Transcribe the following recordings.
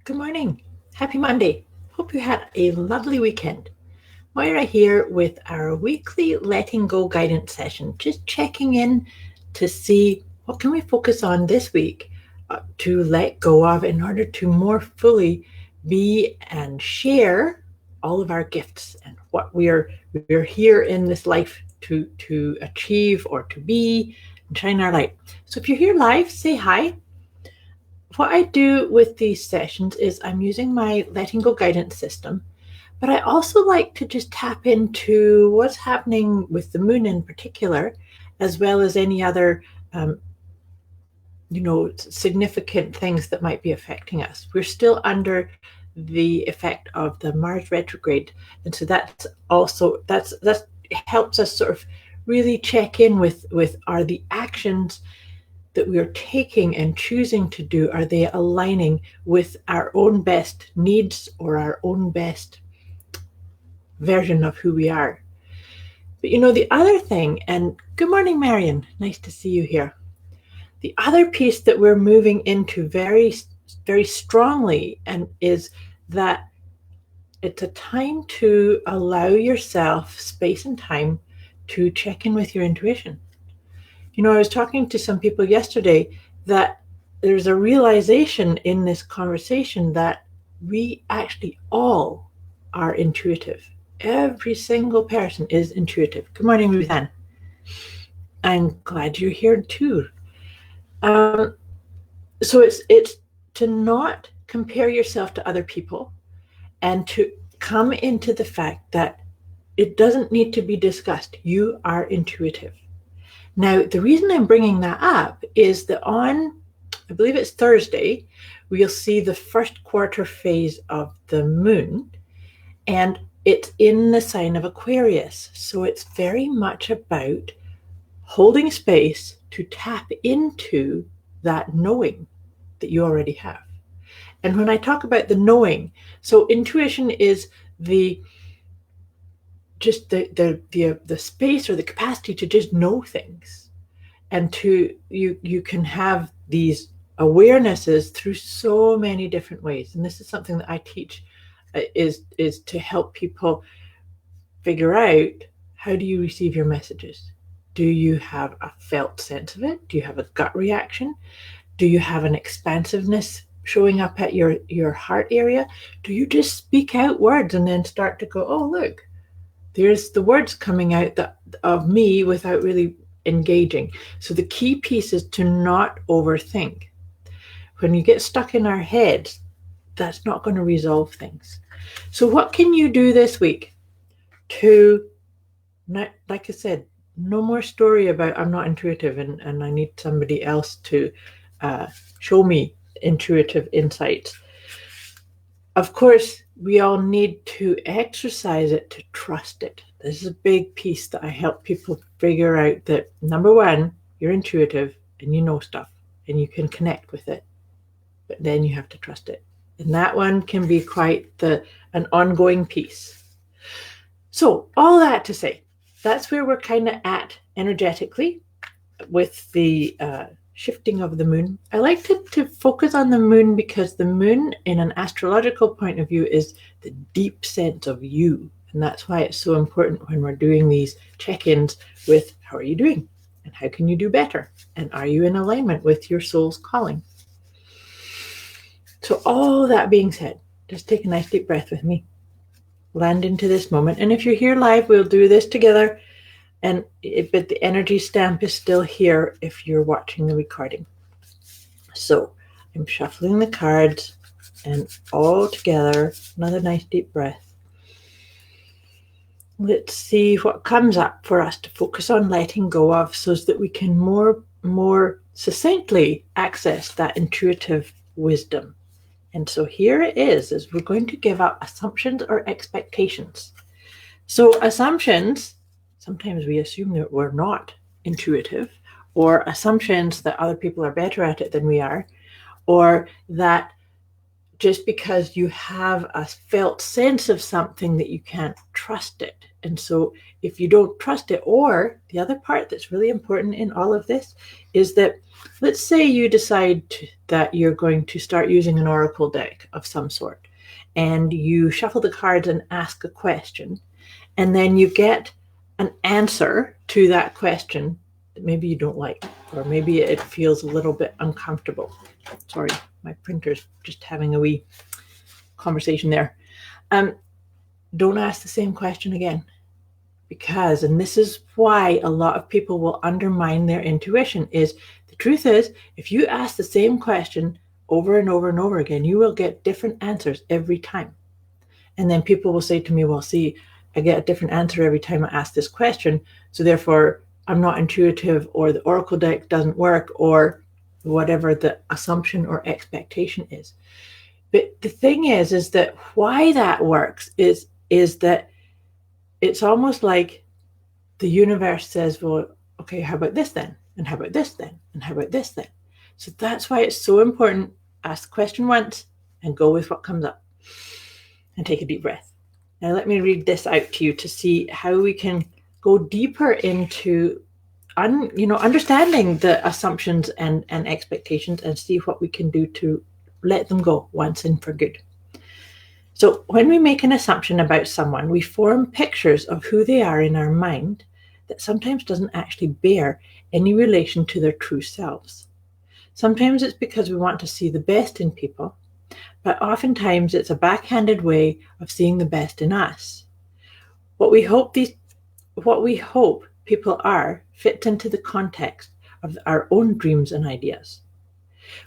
Good morning. Happy Monday. Hope you had a lovely weekend. Moira here with our weekly letting go guidance session, just checking in to see what can we focus on this week to let go of in order to more fully be and share all of our gifts and what we're here in this life to achieve or to be and shine our light. So if you're here live, say hi. What I do with these sessions is I'm using my letting go guidance system, but I also like to just tap into what's happening with the moon in particular, as well as any other, significant things that might be affecting us. We're still under the effect of the Mars retrograde, and so that's helps us sort of really check in with are the actions that we are taking and choosing to do, are they aligning with our own best needs or our own best version of who we are? But the other thing, and good morning, Marion, nice to see you here. The other piece that we're moving into very, very strongly and is that it's a time to allow yourself space and time to check in with your intuition. I was talking to some people yesterday that there's a realization in this conversation that we actually all are intuitive. Every single person is intuitive. Good morning, Ruth Ann. I'm glad you're here too. So it's to not compare yourself to other people and to come into the fact that it doesn't need to be discussed. You are intuitive. Now, the reason I'm bringing that up is that on, I believe it's Thursday, we'll see the first quarter phase of the moon, and it's in the sign of Aquarius. So it's very much about holding space to tap into that knowing that you already have. And when I talk about the knowing, so intuition is the space or the capacity to just know things, and you can have these awarenesses through so many different ways. And this is something that I teach is to help people figure out, how do you receive your messages? Do you have a felt sense of it? Do you have a gut reaction? Do you have an expansiveness showing up at your heart area? Do you just speak out words and then start to go, oh, look, there's the words coming out of me without really engaging? So the key piece is to not overthink. When you get stuck in our heads, that's not going to resolve things. So what can you do this week to, like I said, no more story about I'm not intuitive and I need somebody else to show me intuitive insights. Of course, we all need to exercise it, to trust it. This is a big piece that I help people figure out, that number one, you're intuitive and you know stuff and you can connect with it, but then you have to trust it. And that one can be quite an ongoing piece. So all that to say, that's where we're kind of at energetically with the shifting of the moon. I like to focus on the moon because the moon, in an astrological point of view, is the deep sense of you. And that's why it's so important when we're doing these check-ins with how are you doing and how can you do better? And are you in alignment with your soul's calling? So all that being said, just take a nice deep breath with me. Land into this moment. And if you're here live, we'll do this together. But the energy stamp is still here if you're watching the recording. So I'm shuffling the cards, and all together, another nice deep breath. Let's see what comes up for us to focus on letting go of, so that we can more succinctly access that intuitive wisdom. And so here it is we're going to give up assumptions or expectations. So assumptions, sometimes we assume that we're not intuitive, or assumptions that other people are better at it than we are, or that just because you have a felt sense of something that you can't trust it. And so if you don't trust it, or the other part that's really important in all of this is that, let's say you decide that you're going to start using an oracle deck of some sort, and you shuffle the cards and ask a question, and then you get an answer to that question that maybe you don't like, or maybe it feels a little bit uncomfortable. Sorry, my printer's just having a wee conversation there. Don't ask the same question again, because, and this is why a lot of people will undermine their intuition, is the truth is, if you ask the same question over and over and over again, you will get different answers every time. And then people will say to me, well, see, I get a different answer every time I ask this question, so therefore I'm not intuitive, or the oracle deck doesn't work, or whatever the assumption or expectation is. But the thing is that why that works is that it's almost like the universe says, well, okay, how about this then? And how about this then? And how about this then? So that's why it's so important. Ask the question once and go with what comes up. And take a deep breath. Now let me read this out to you to see how we can go deeper into understanding the assumptions and expectations, and see what we can do to let them go once and for good. So when we make an assumption about someone, we form pictures of who they are in our mind that sometimes doesn't actually bear any relation to their true selves. Sometimes it's because we want to see the best in people, but oftentimes it's a backhanded way of seeing the best in us. What we hope people are fits into the context of our own dreams and ideas.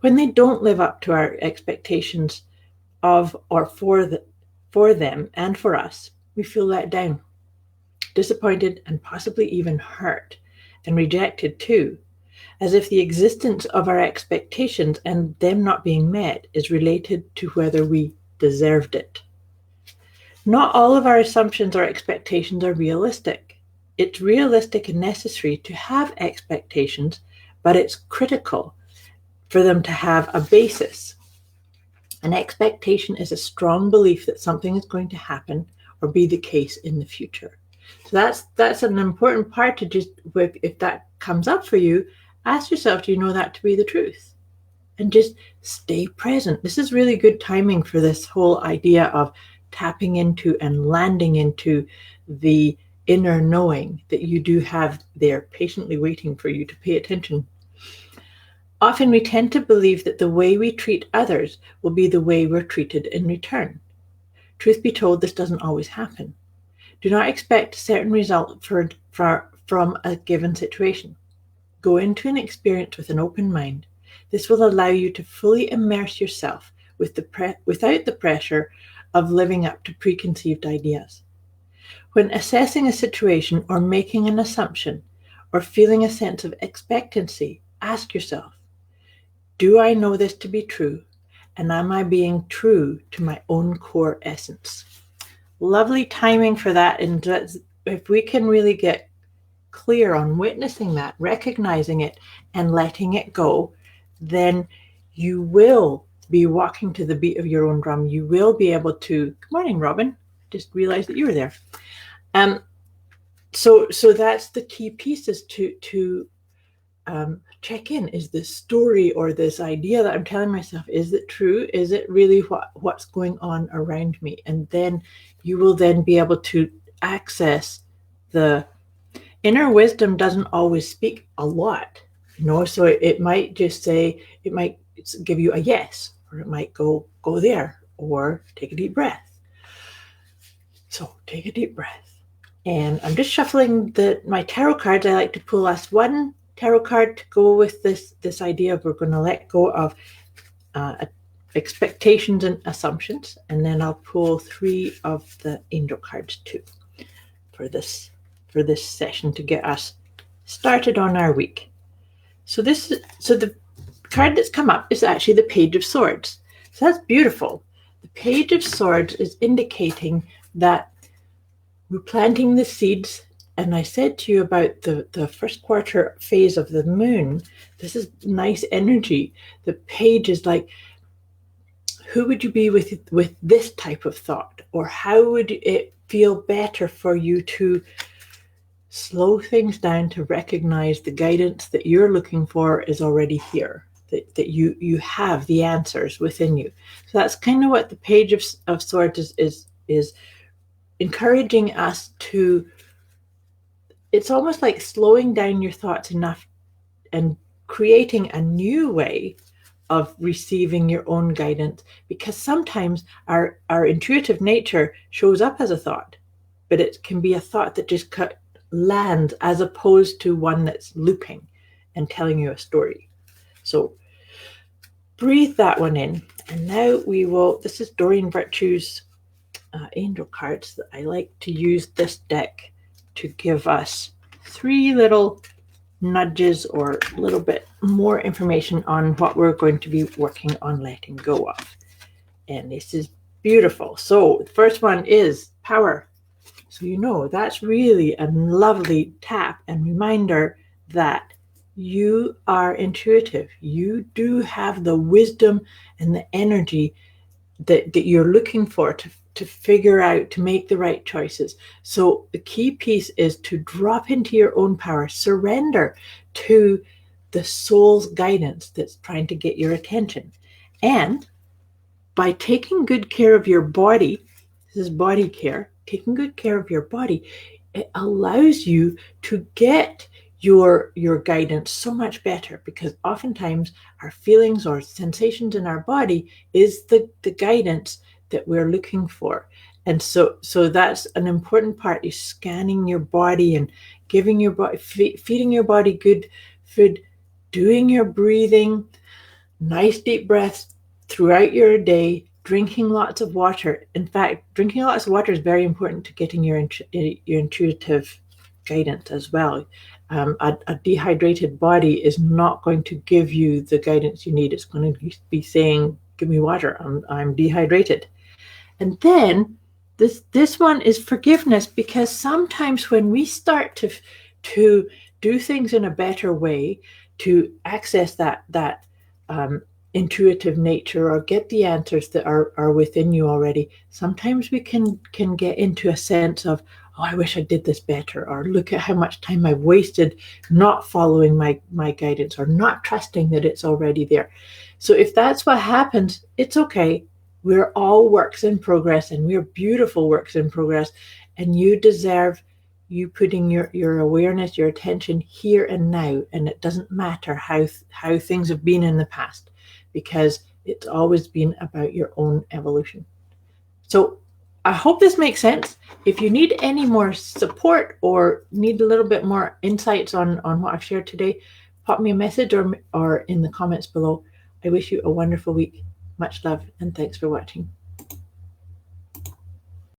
When they don't live up to our expectations of or for them and for us, we feel let down, disappointed, and possibly even hurt and rejected too, as if the existence of our expectations and them not being met is related to whether we deserved it. Not all of our assumptions or expectations are realistic. It's realistic and necessary to have expectations, but it's critical for them to have a basis. An expectation is a strong belief that something is going to happen or be the case in the future. So that's an important part to just, if that comes up for you, ask yourself, do you know that to be the truth? And just stay present. This is really good timing for this whole idea of tapping into and landing into the inner knowing that you do have there patiently waiting for you to pay attention. Often we tend to believe that the way we treat others will be the way we're treated in return. Truth be told, this doesn't always happen. Do not expect a certain result from a given situation. Go into an experience with an open mind. This will allow you to fully immerse yourself without the pressure of living up to preconceived ideas. When assessing a situation or making an assumption or feeling a sense of expectancy, ask yourself, do I know this to be true? And am I being true to my own core essence? Lovely timing for that. And if we can really get clear on witnessing that, recognizing it, and letting it go, then you will be walking to the beat of your own drum. You will be able to, good morning, Robin. Just realized that you were there. So that's the key piece, is to check in. Is this story or this idea that I'm telling myself, is it true? Is it really what's going on around me? And then you will then be able to access the inner wisdom. Doesn't always speak a lot, so it might just say, it might give you a yes, or it might go there, or take a deep breath. So take a deep breath. And I'm just shuffling my tarot cards. I like to pull us one tarot card to go with this idea of we're going to let go of expectations and assumptions, and then I'll pull 3 of the angel cards too for this session to get us started on our week. So the card that's come up is actually the Page of Swords. So that's beautiful. The Page of Swords is indicating that we're planting the seeds. And I said to you about the first quarter phase of the moon, this is nice energy. The page is like, who would you be with this type of thought? Or how would it feel better for you to slow things down, to recognize the guidance that you're looking for is already here, that you have the answers within you. So that's kind of what the Page of Swords is encouraging us to. It's almost like slowing down your thoughts enough and creating a new way of receiving your own guidance, because sometimes our intuitive nature shows up as a thought, but it can be a thought that just lands as opposed to one that's looping and telling you a story. So breathe that one in. And now this is Doreen Virtue's angel cards. I like to use this deck to give us 3 little nudges or a little bit more information on what we're going to be working on letting go of. And this is beautiful. So the first one is power. So that's really a lovely tap and reminder that you are intuitive. You do have the wisdom and the energy that you're looking for to figure out, to make the right choices. So the key piece is to drop into your own power, surrender to the soul's guidance that's trying to get your attention. And by taking good care of your body, this is body care, taking good care of your body, it allows you to get your guidance so much better, because oftentimes our feelings or sensations in our body is the guidance that we're looking for. And so that's an important part, is scanning your body and giving your body, feeding your body good food, doing your breathing, nice deep breaths throughout your day, drinking lots of water. In fact, drinking lots of water is very important to getting your intuitive guidance as well. A dehydrated body is not going to give you the guidance you need. It's going to be saying, give me water, I'm dehydrated. And then this one is forgiveness, because sometimes when we start to do things in a better way, to access that intuitive nature or get the answers that are within you already, sometimes we can get into a sense of, oh, I wish I did this better, or look at how much time I've wasted not following my guidance, or not trusting that it's already there. So if that's what happens, it's okay. We're all works in progress, and we're beautiful works in progress, and you deserve you putting your awareness, your attention here and now. And it doesn't matter how things have been in the past, because it's always been about your own evolution. So I hope this makes sense. If you need any more support or need a little bit more insights on what I've shared today, pop me a message or in the comments below. I wish you a wonderful week. Much love, and thanks for watching.